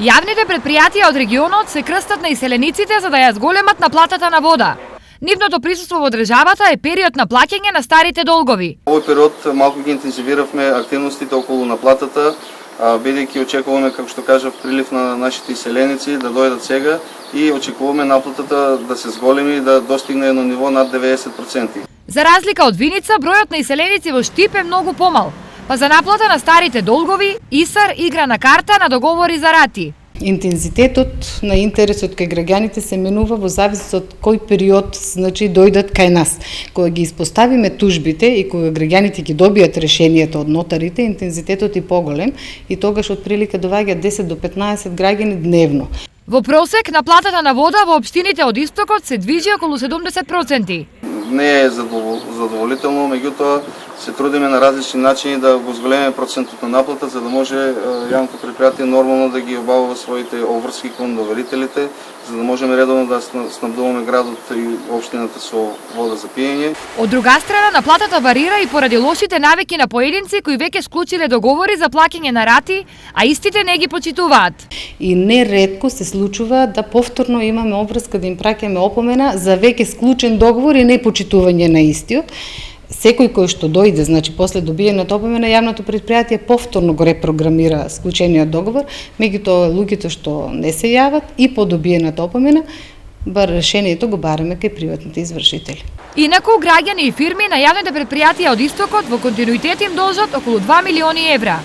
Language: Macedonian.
Јавните предпријатија од регионот се крстат на иселениците за да ја зголемат наплатата на вода. Нивното присуство во државата е период на плаќање на старите долгови. Овој период малку ги интензивиравме активностите околу наплатата, бидејќи очекуваме, како што кажав, прилив на нашите иселеници да дојдат сега и очекуваме наплатата да се зголеми и да достигне едно ниво над 90%. За разлика од Виница, бројот на иселеници во Штип е многу помал. Па за наплата на старите долгови, ИСАР игра на карта на договори за рати. Интензитетот на интересот кај граѓаните се менува во зависност од кој период дојдат кај нас. Кога ги испоставиме тужбите и кога граѓаните ги добијат решенијата од нотарите, интензитетот е поголем и тогаш отприлика доаѓа 10 до 15 граѓани дневно. Во просек наплатата на вода во општините од Истокот се движи околу 70%. Не е задоволително, меѓутоа се трудиме на различни начини да го зголемиме процентот на наплата за да може јавното предпријатие нормално да ги обавува своите обврски кон доверителите, за да можеме редовно да снабдуваме градот и општината со вода за пиење. Од друга страна, наплатата варира и поради лошите навики на поединци кои веќе склучиле договори за плаќање на рати, а истите не ги почитуваат. И неретко се случува да повторно имаме обврска да им праќаме опомена за веќе склучен договор и непочитување на истиот. Секој кој што дојде, после добиената опомена, јавното предпријатие повторно го репрограмира склучениот договор, меѓутоа луѓето што не се јават и по добиената опомена, бар решението го бараме кај приватните извршители. Инаку, граѓани и фирми на јавните предпријатија од Истокот во континуитет им должат околу 2 милиони евра.